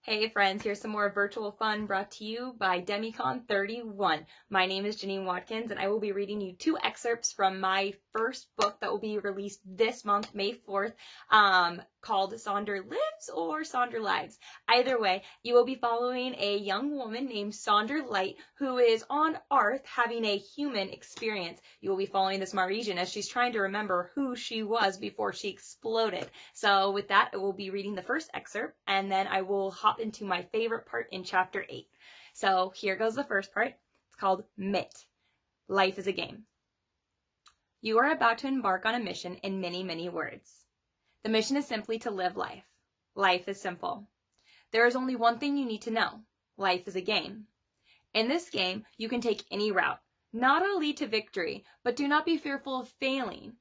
Hey friends, here's some more virtual fun brought to you by Demicon31. My name is Janine Watkins and I will be reading you two excerpts from my first book that will be released this month, May 4th, called Sonder Lives or Sonder Lives. Either way, you will be following a young woman named Sonder Light who is on Earth having a human experience. You will be following this Marisian as she's trying to remember who she was before she exploded. So with that, I will be reading the first excerpt and then I will hop into my favorite part in chapter 8. So here goes the first part. It's called Mit. Life is a game. You are about to embark on a mission in many, many words. The mission is simply to live life. Life is simple. There is only one thing you need to know. Life is a game. In this game, you can take any route. Not all lead to victory, but do not be fearful of failing.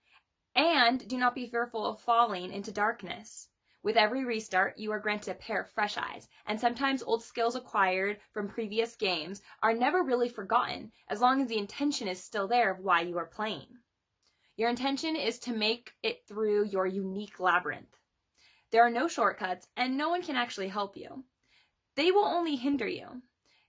And do not be fearful of falling into darkness. With every restart, you are granted a pair of fresh eyes, and sometimes old skills acquired from previous games are never really forgotten, as long as the intention is still there of why you are playing. Your intention is to make it through your unique labyrinth. There are no shortcuts, and no one can actually help you. They will only hinder you.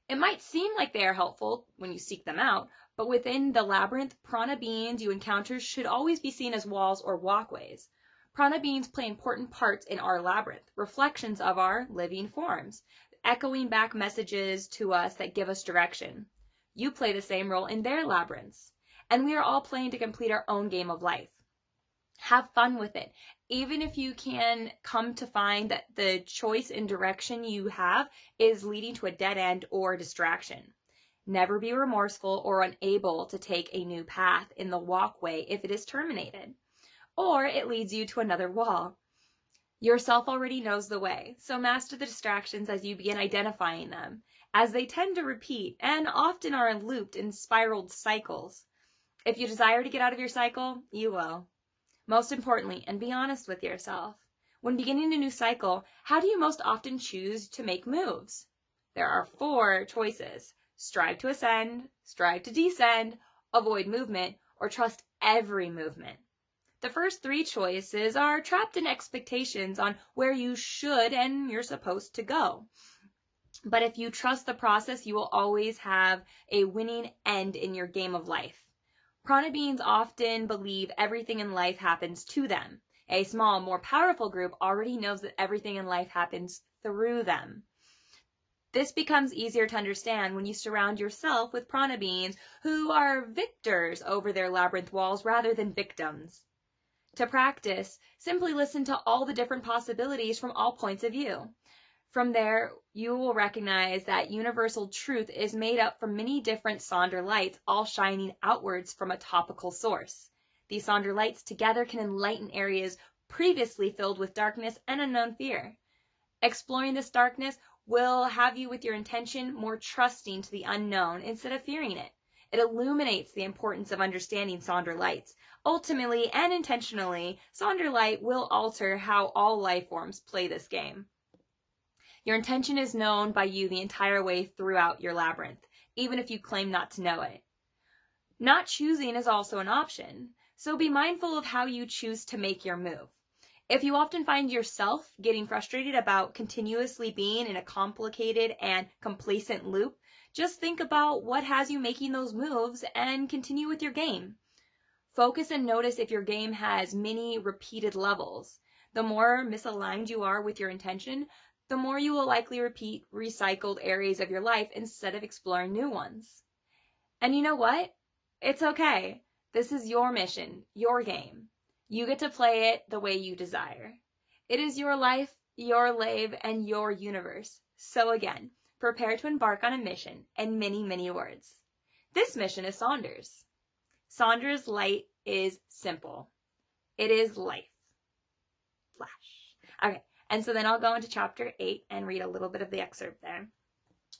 It might seem like they are helpful when you seek them out, but within the labyrinth, prana beings you encounter should always be seen as walls or walkways. Prana beings play important parts in our labyrinth, reflections of our living forms, echoing back messages to us that give us direction. You play the same role in their labyrinths, and we are all playing to complete our own game of life. Have fun with it, even if you can come to find that the choice in direction you have is leading to a dead end or distraction. Never be remorseful or unable to take a new path in the walkway if it is terminated, or it leads you to another wall. Yourself already knows the way, so master the distractions as you begin identifying them, as they tend to repeat and often are looped in spiraled cycles. If you desire to get out of your cycle, you will. Most importantly, and be honest with yourself, when beginning a new cycle, how do you most often choose to make moves? There are 4 choices. Strive to ascend, strive to descend, avoid movement, or trust every movement. The first 3 choices are trapped in expectations on where you should and you're supposed to go. But if you trust the process, you will always have a winning end in your game of life. Prana beings often believe everything in life happens to them. A small, more powerful group already knows that everything in life happens through them. This becomes easier to understand when you surround yourself with prana beings who are victors over their labyrinth walls rather than victims. To practice, simply listen to all the different possibilities from all points of view. From there, you will recognize that universal truth is made up from many different Sonder lights, all shining outwards from a topical source. These Sonder lights together can enlighten areas previously filled with darkness and unknown fear. Exploring this darkness will have you with your intention more trusting to the unknown instead of fearing it. It illuminates the importance of understanding Sonder lights. Ultimately and intentionally, Sonder light will alter how all life forms play this game. Your intention is known by you the entire way throughout your labyrinth, even if you claim not to know it. Not choosing is also an option, so be mindful of how you choose to make your move. If you often find yourself getting frustrated about continuously being in a complicated and complacent loop, just think about what has you making those moves and continue with your game. Focus and notice if your game has many repeated levels. The more misaligned you are with your intention, the more you will likely repeat recycled areas of your life instead of exploring new ones. And you know what? It's okay. This is your mission, your game. You get to play it the way you desire. It is your life, your lave, and your universe. So again, prepare to embark on a mission in many, many words. This mission is Sonder's. Sonder's light is simple. It is life. Flash. Okay, and so then I'll go into chapter 8 and read a little bit of the excerpt there.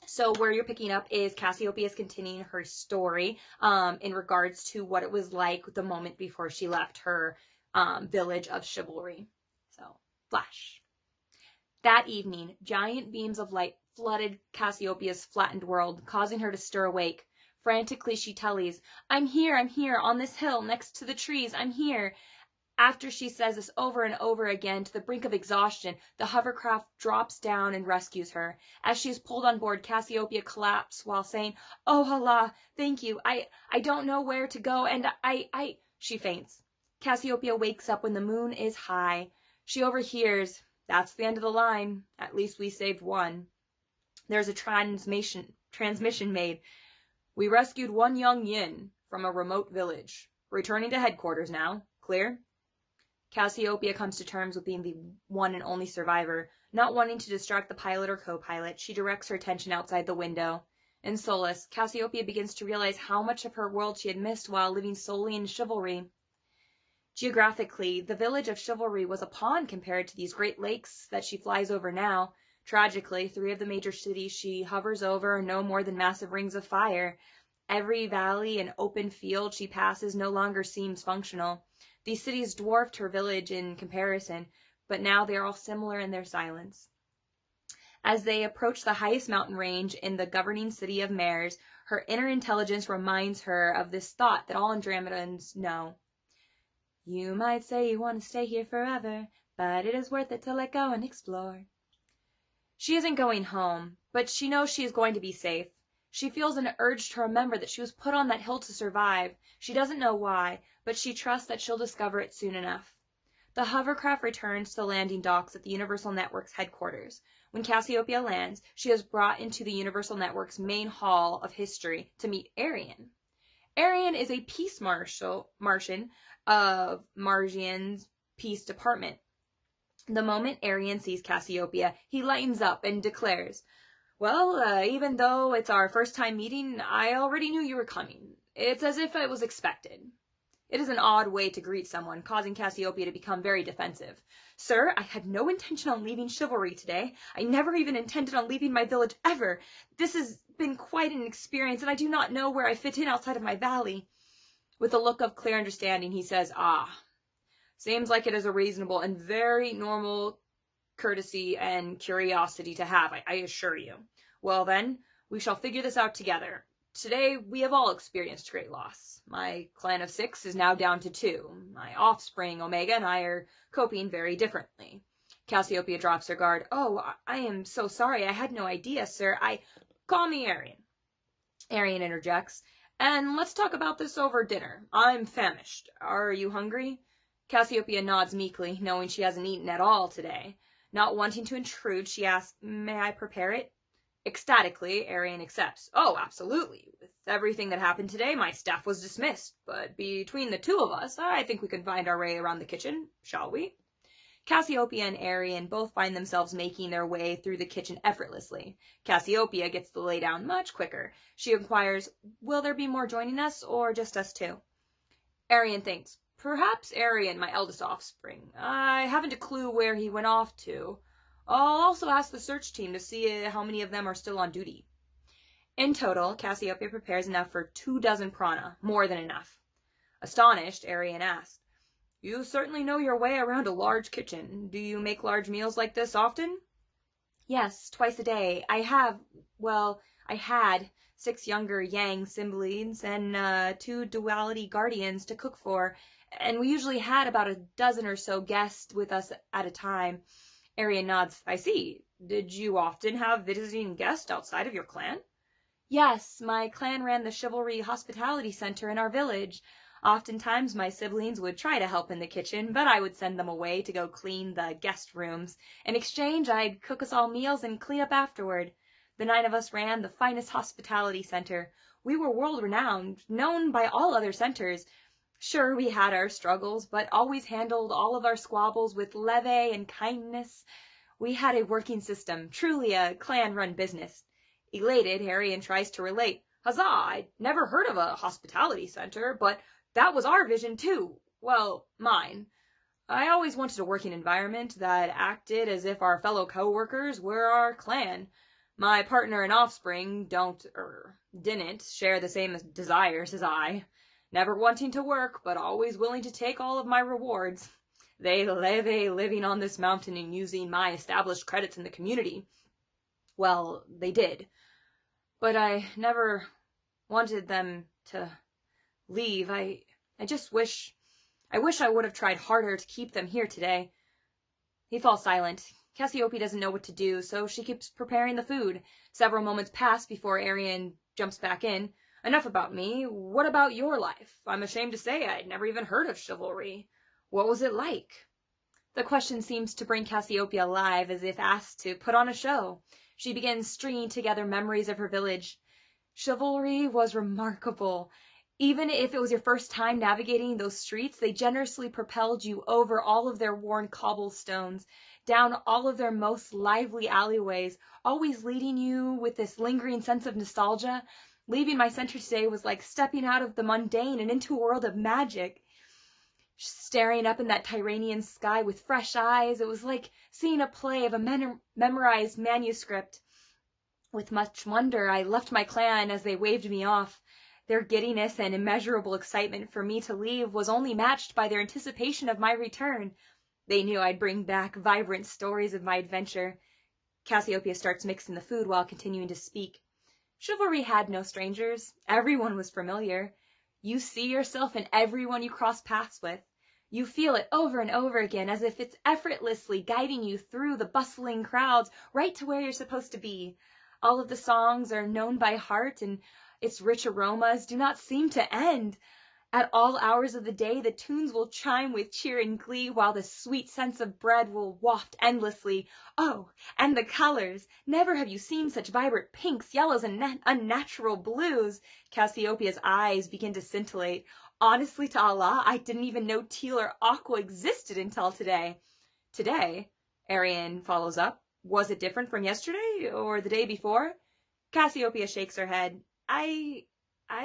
So where you're picking up is Cassiopeia is continuing her story in regards to what it was like the moment before she left her village of chivalry. So, flash. That evening, giant beams of light flooded Cassiopeia's flattened world, causing her to stir awake. Frantically, she tellies, I'm here, on this hill, next to the trees, I'm here. After she says this over and over again, to the brink of exhaustion, the hovercraft drops down and rescues her. As she is pulled on board, Cassiopeia collapses while saying, "Oh Allah, thank you. I don't know where to go, and she faints. Cassiopeia wakes up when the moon is high. She overhears, "That's the end of the line. At least we saved one." There's a transmission made. "We rescued one young yin from a remote village. Returning to headquarters now. Clear?" Cassiopeia comes to terms with being the one and only survivor. Not wanting to distract the pilot or co-pilot, she directs her attention outside the window. In solace, Cassiopeia begins to realize how much of her world she had missed while living solely in Chivalry. Geographically, the village of Chivalry was a pond compared to these great lakes that she flies over now. Tragically, 3 of the major cities she hovers over are no more than massive rings of fire. Every valley and open field she passes no longer seems functional. These cities dwarfed her village in comparison, but now they are all similar in their silence. As they approach the highest mountain range in the governing city of Mares, her inner intelligence reminds her of this thought that all Andromedans know. "You might say you want to stay here forever, but it is worth it to let go and explore." She isn't going home, but she knows she is going to be safe. She feels an urge to remember that she was put on that hill to survive. She doesn't know why, but she trusts that she'll discover it soon enough. The hovercraft returns to the landing docks at the Universal Network's headquarters. When Cassiopeia lands, she is brought into the Universal Network's main hall of history to meet Arian. Arian is a peace Martian of Margian's peace department. The moment Arian sees Cassiopeia, he lightens up and declares, "Well, even though it's our first time meeting, I already knew you were coming. It's as if it was expected." It is an odd way to greet someone, causing Cassiopeia to become very defensive. "Sir, I had no intention on leaving Chivalry today. I never even intended on leaving my village ever. This has been quite an experience, and I do not know where I fit in outside of my valley." With a look of clear understanding, he says, "Seems like it is a reasonable and very normal courtesy and curiosity to have, I assure you. Well then, we shall figure this out together. Today we have all experienced great loss. My clan of 6 is now down to 2. My offspring, Omega, and I are coping very differently." Cassiopeia drops her guard. "Oh, I am so sorry. I had no idea, sir. Call me Arian." Arian interjects, "And let's talk about this over dinner. I'm famished. Are you hungry?" Cassiopeia nods meekly, knowing she hasn't eaten at all today. Not wanting to intrude, she asks, "May I prepare it?" Ecstatically, Arian accepts. "Oh, absolutely. With everything that happened today, my staff was dismissed. But between the 2 of us, I think we can find our way around the kitchen, shall we?" Cassiopeia and Arian both find themselves making their way through the kitchen effortlessly. Cassiopeia gets the lay down much quicker. She inquires, "Will there be more joining us, or just us 2? Arian thinks, "Perhaps Arian, my eldest offspring. I haven't a clue where he went off to. I'll also ask the search team to see how many of them are still on duty." In total, Cassiopeia prepares enough for 24 prana, more than enough. Astonished, Arian asks, "You certainly know your way around a large kitchen. Do you make large meals like this often?" "Yes, twice a day. I had 6 younger Yang siblings and 2 duality guardians to cook for, and we usually had about a dozen or so guests with us at a time." Arian nods. "I see. Did you often have visiting guests outside of your clan?" "Yes, my clan ran the Chivalry Hospitality Center in our village. Oftentimes my siblings would try to help in the kitchen, but I would send them away to go clean the guest rooms. In exchange, I'd cook us all meals and clean up afterward. The 9 of us ran the finest hospitality center. We were world-renowned, known by all other centers. Sure, we had our struggles, but always handled all of our squabbles with levee and kindness. We had a working system, truly a clan-run business." Elated, Arian tries to relate. "Huzzah! I'd never heard of a hospitality center, but that was our vision too. Well, mine. I always wanted a working environment that acted as if our fellow co-workers were our clan. My partner and offspring didn't share the same desires as I. Never wanting to work, but always willing to take all of my rewards. They living on this mountain and using my established credits in the community. Well, they did. But I never wanted them to leave. I just wish I wish I would have tried harder to keep them here today. He falls silent. Cassiope doesn't know what to do, so she keeps preparing the food. Several moments pass before Arion jumps back in. Enough about me. What about your life? I'm ashamed to say I'd never even heard of chivalry. What was it like? The question seems to bring Cassiope alive, as if asked to put on a show. She begins stringing together memories of her village. Chivalry was remarkable. Even if it was your first time navigating those streets, they generously propelled you over all of their worn cobblestones, down all of their most lively alleyways, always leading you with this lingering sense of nostalgia. Leaving my center today was like stepping out of the mundane and into a world of magic. Staring up in that Tyranian sky with fresh eyes, it was like seeing a play of a memorized manuscript. With much wonder, I left my clan as they waved me off. Their giddiness and immeasurable excitement for me to leave was only matched by their anticipation of my return. They knew I'd bring back vibrant stories of my adventure. Cassiopeia starts mixing the food while continuing to speak. Chivalry had no strangers. Everyone was familiar. You see yourself in everyone you cross paths with. You feel it over and over again, as if it's effortlessly guiding you through the bustling crowds right to where you're supposed to be. All of the songs are known by heart, and its rich aromas do not seem to end. At all hours of the day, the tunes will chime with cheer and glee, while the sweet scents of bread will waft endlessly. Oh, and the colors! Never have you seen such vibrant pinks, yellows, and unnatural blues. Cassiopeia's eyes begin to scintillate. Honestly to Allah, I didn't even know teal or aqua existed until today. Today? Arion follows up. Was it different from yesterday or the day before? Cassiopeia shakes her head. I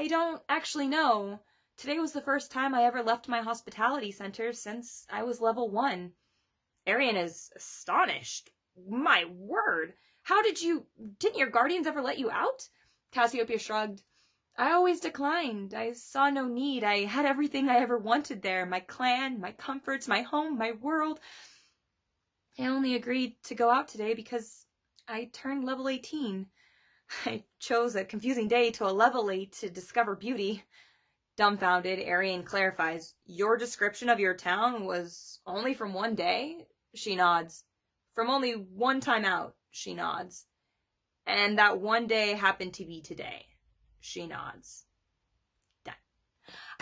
don't actually know. Today was the first time I ever left my hospitality center since I was level 1. Arion is astonished. My word! Didn't your guardians ever let you out? Cassiopeia shrugged. I always declined. I saw no need. I had everything I ever wanted there. My clan, my comforts, my home, my world. I only agreed to go out today because I turned level 18. I chose a confusing day to a level 8 to discover beauty. Dumbfounded, Arion clarifies. Your description of your town was only from one day? She nods. From only one time out, she nods. And that one day happened to be today. She nods.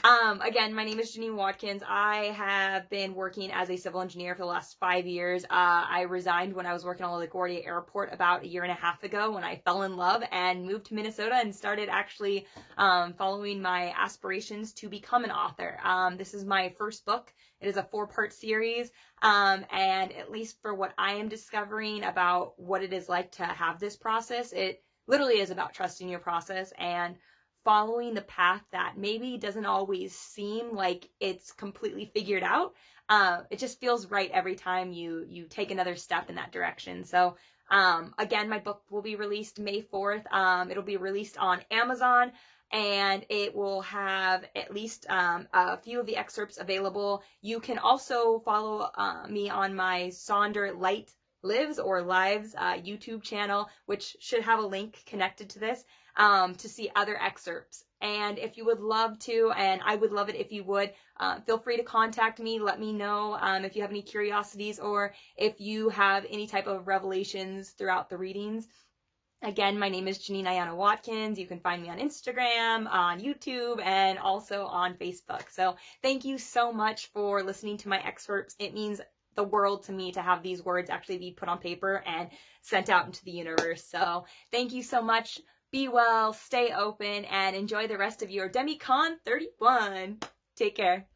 Again, my name is Janine Watkins. I have been working as a civil engineer for the last 5 years. I resigned when I was working on LaGuardia Airport about 1.5 years ago when I fell in love and moved to Minnesota and started actually following my aspirations to become an author. This is my first book. It is a 4-part series, and at least for what I am discovering about what it is like to have this process, it literally is about trusting your process and following the path that maybe doesn't always seem like it's completely figured out. It just feels right every time you take another step in that direction. So again, my book will be released May 4th. It'll be released on Amazon, and it will have at least a few of the excerpts available. You can also follow me on my Sonder Light Lives or Lives YouTube channel, which should have a link connected to this, to see other excerpts. And if you would love to, and I would love it if you would, feel free to contact me. Let me know if you have any curiosities or if you have any type of revelations throughout the readings. Again, my name is Janine Ayana Watkins. You can find me on Instagram, on YouTube, and also on Facebook. So thank you so much for listening to my excerpts. It means the world to me to have these words actually be put on paper and sent out into the universe. So thank you so much. Be well, stay open, and enjoy the rest of your DemiCon 31. Take care.